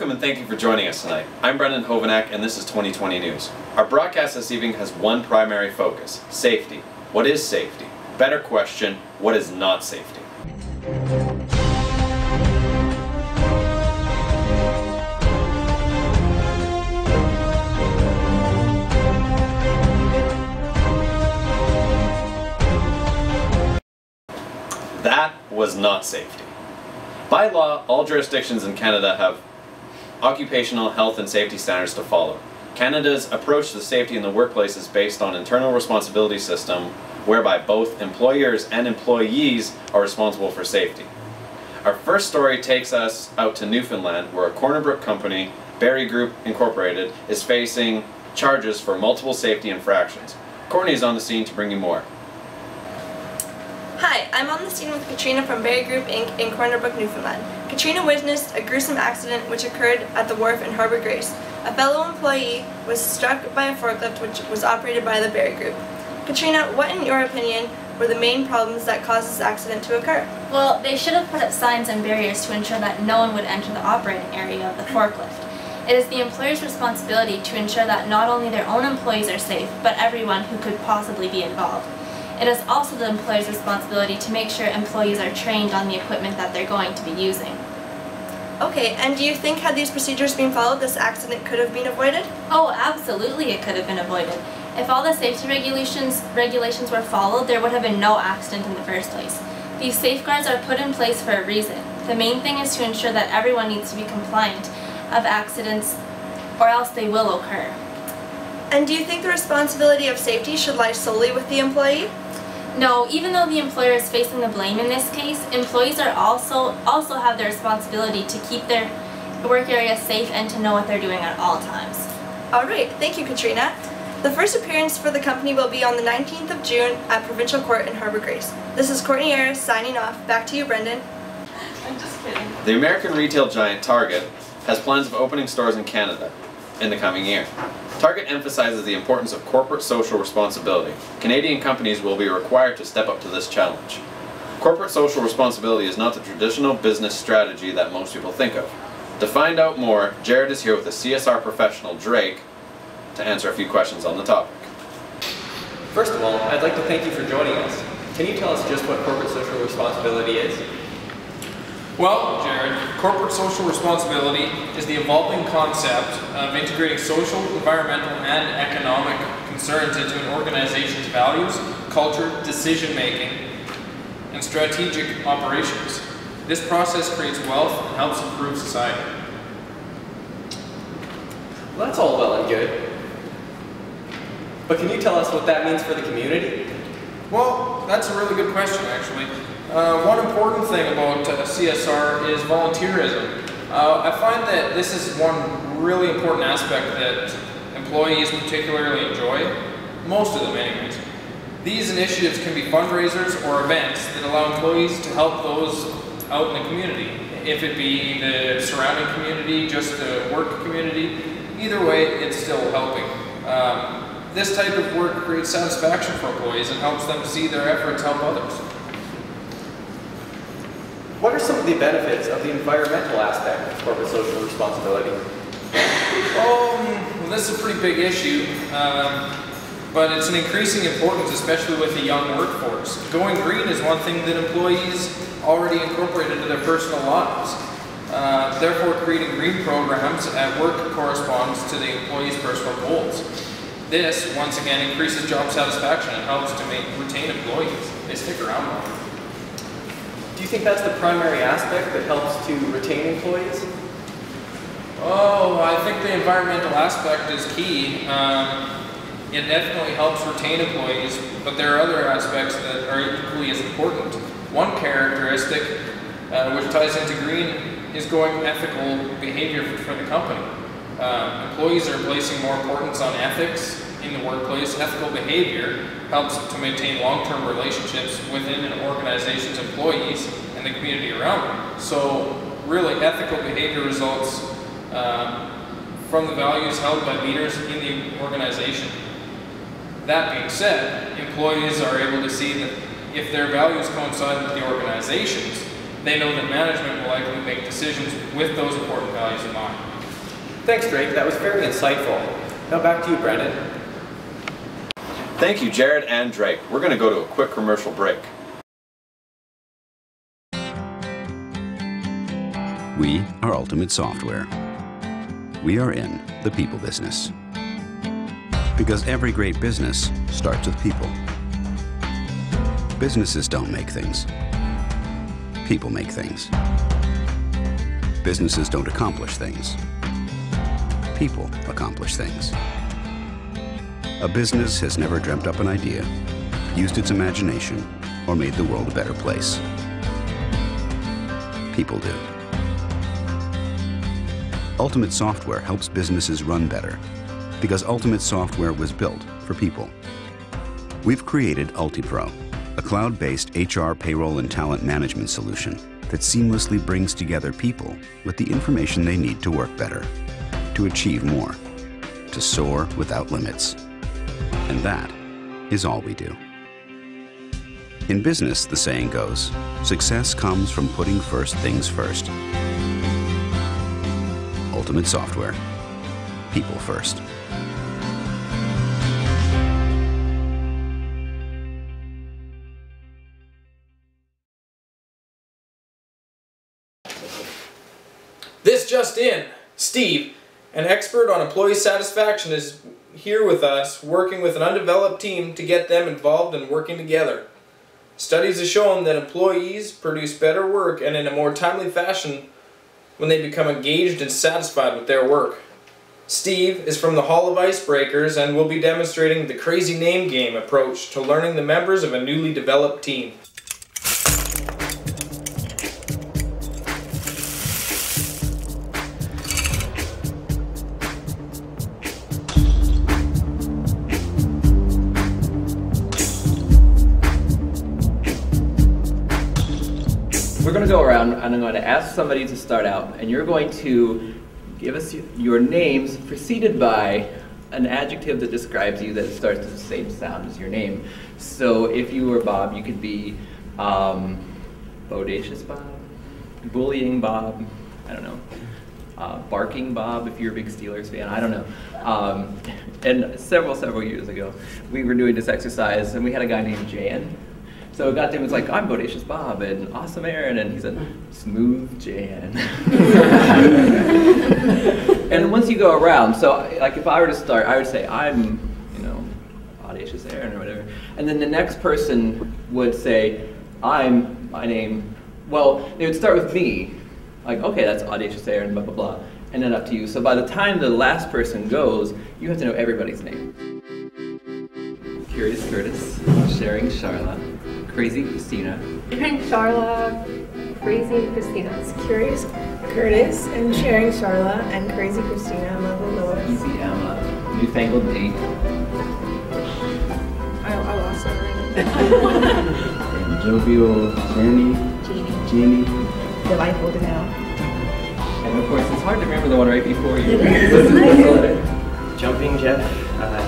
Welcome and thank you for joining us tonight. I'm Brenden Hovanak and this is 2020 News. Our broadcast this evening has one primary focus: safety. What is safety? Better question, what is not safety? That was not safety. By law, all jurisdictions in Canada have occupational health and safety standards to follow. Canada's approach to safety in the workplace is based on an internal responsibility system whereby both employers and employees are responsible for safety. Our first story takes us out to Newfoundland, where a Corner Brook company, Barrie Group Incorporated, is facing charges for multiple safety infractions. Courtney is on the scene to bring you more. Hi, I'm on the scene with Katrina from Barrie Group Inc. in Corner Brook, Newfoundland. Katrina witnessed a gruesome accident which occurred at the wharf in Harbour Grace. A fellow employee was struck by a forklift which was operated by the Barrie Group. Katrina, what in your opinion were the main problems that caused this accident to occur? Well, they should have put up signs and barriers to ensure that no one would enter the operating area of the forklift. It is the employer's responsibility to ensure that not only their own employees are safe, but everyone who could possibly be involved. It is also the employer's responsibility to make sure employees are trained on the equipment that they're going to be using. Okay, and do you think had these procedures been followed, this accident could have been avoided? Oh, absolutely it could have been avoided. If all the safety regulations were followed, there would have been no accident in the first place. These safeguards are put in place for a reason. The main thing is to ensure that everyone needs to be compliant of accidents, or else they will occur. And do you think the responsibility of safety should lie solely with the employee? No, even though the employer is facing the blame in this case, employees are also have the responsibility to keep their work area safe and to know what they're doing at all times. Alright, thank you, Katrina. The first appearance for the company will be on the 19th of June at Provincial Court in Harbour Grace. This is Courtney Ariss signing off. Back to you, Brenden. I'm just kidding. The American retail giant Target has plans of opening stores in Canada in the coming year. Target emphasizes the importance of corporate social responsibility. Canadian companies will be required to step up to this challenge. Corporate social responsibility is not the traditional business strategy that most people think of. To find out more, Jared is here with a CSR professional, Drake, to answer a few questions on the topic. First of all, I'd like to thank you for joining us. Can you tell us just what corporate social responsibility is? Well, Jared, corporate social responsibility is the evolving concept of integrating social, environmental, and economic concerns into an organization's values, culture, decision-making, and strategic operations. This process creates wealth and helps improve society. Well, that's all well and good. But can you tell us what that means for the community? Well, that's a really good question, actually. One important thing about CSR is volunteerism. I find that this is one really important aspect that employees particularly enjoy, most of them anyways. These initiatives can be fundraisers or events that allow employees to help those out in the community, if it be the surrounding community, just the work community. Either way, it's still helping. This type of work creates satisfaction for employees and helps them see their efforts help others. What are some of the benefits of the environmental aspect of corporate social responsibility? Well, this is a pretty big issue, but it's an increasing importance, especially with the young workforce. Going green is one thing that employees already incorporated into their personal lives. Therefore, creating green programs at work corresponds to the employee's personal goals. This, once again, increases job satisfaction and helps to retain employees. They stick around longer. Do you think that's the primary aspect that helps to retain employees? Oh, I think the environmental aspect is key. It definitely helps retain employees, but there are other aspects that are equally as important. One characteristic, which ties into green, is going ethical behavior for the company. Employees are placing more importance on ethics in the workplace. Ethical behavior helps to maintain long-term relationships within an organization's employees and the community around them. So really, ethical behavior results from the values held by leaders in the organization. That being said, employees are able to see that if their values coincide with the organization's, they know that management will likely make decisions with those important values in mind. Thanks, Drake. That was very insightful. Now back to you, Brenden. Thank you, Jared and Drake. We're going to go to a quick commercial break. We are Ultimate Software. We are in the people business. Because every great business starts with people. Businesses don't make things. People make things. Businesses don't accomplish things. People accomplish things. A business has never dreamt up an idea, used its imagination, or made the world a better place. People do. Ultimate Software helps businesses run better because Ultimate Software was built for people. We've created UltiPro, a cloud-based HR, payroll, and talent management solution that seamlessly brings together people with the information they need to work better, to achieve more, to soar without limits. And that is all we do. In business, the saying goes, success comes from putting first things first. Ultimate Software. People first. This just in, Steve, an expert on employee satisfaction, is here with us working with an undeveloped team to get them involved and working together. Studies have shown that employees produce better work and in a more timely fashion when they become engaged and satisfied with their work. Steve is from the Hall of Icebreakers and will be demonstrating the crazy name game approach to learning the members of a newly developed team. We're going to go around and I'm going to ask somebody to start out, and you're going to give us your names preceded by an adjective that describes you that starts with the same sound as your name. So if you were Bob, you could be bodacious Bob, bullying Bob, I don't know, barking Bob if you're a big Steelers fan, I don't know. And several years ago, we were doing this exercise and we had a guy named Jan. So it got to him, was like, I'm Bodacious Bob, and Awesome Aaron, and he said, Smooth Jan. And once you go around, so like if I were to start, I would say, I'm, you know, Audacious Aaron or whatever. And then the next person would say, I'm, my name, well, they would start with me, like, okay, that's Audacious Aaron, blah, blah, blah, and then up to you. So by the time the last person goes, you have to know everybody's name. Curious Curtis, Sharing Charlotte, Crazy Christina. Sharing Charla, Crazy Christina. Curious Curtis and Sharing Charla and Crazy Christina. Lovely Lois. Easy Emma, Newfangled Nate. I lost it. And Jovial Jenny. Jeannie. Delightful to know. And of course, it's hard to remember the one right before you. Listen to the letter. Jumping Jeff,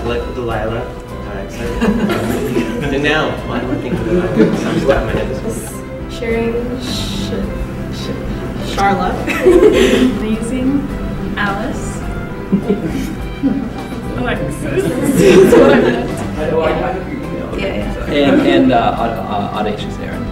Delightful Delilah. And now, I'm looking for the some stuff in my head. Sharing Charla. Amazing Alice. Alexis. That's what I meant. I know, I have your email. Yeah. And Audacious Aaron.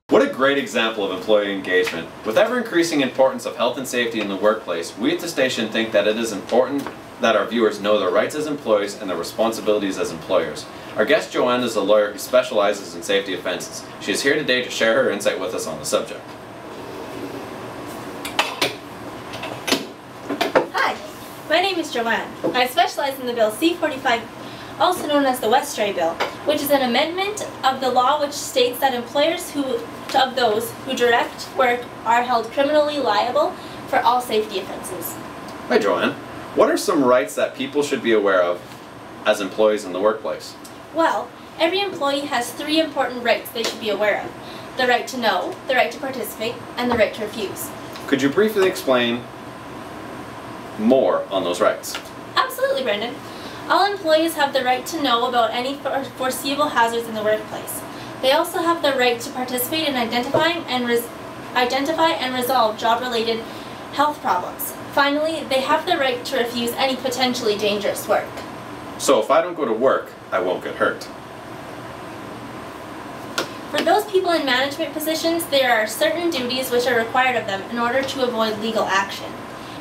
What a great example of employee engagement. With ever-increasing importance of health and safety in the workplace, we at the station think that it is important that our viewers know their rights as employees and their responsibilities as employers. Our guest Joanne is a lawyer who specializes in safety offenses. She is here today to share her insight with us on the subject. Hi, my name is Joanne. I specialize in the Bill C-45, also known as the Westray Bill, which is an amendment of the law which states that employers of those who direct work are held criminally liable for all safety offenses. Hi Joanne. What are some rights that people should be aware of as employees in the workplace? Well, every employee has 3 important rights they should be aware of. The right to know, the right to participate, and the right to refuse. Could you briefly explain more on those rights? Absolutely, Brenden. All employees have the right to know about any foreseeable hazards in the workplace. They also have the right to participate in identifying and resolve job-related health problems. Finally, they have the right to refuse any potentially dangerous work. So if I don't go to work, I won't get hurt. For those people in management positions, there are certain duties which are required of them in order to avoid legal action.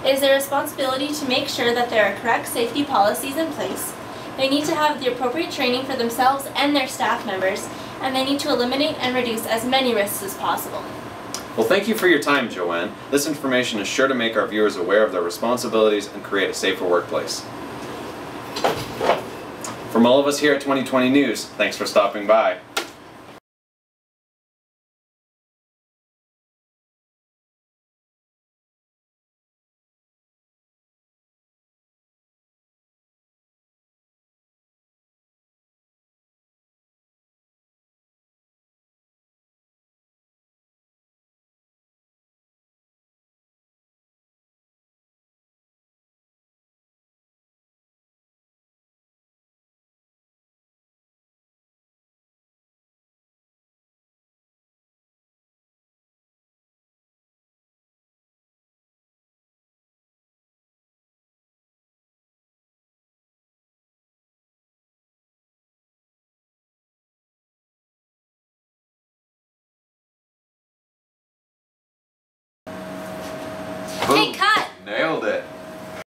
It is their responsibility to make sure that there are correct safety policies in place. They need to have the appropriate training for themselves and their staff members, and they need to eliminate and reduce as many risks as possible. Well, thank you for your time, Joanne. This information is sure to make our viewers aware of their responsibilities and create a safer workplace. From all of us here at 2020 News, thanks for stopping by. Hey,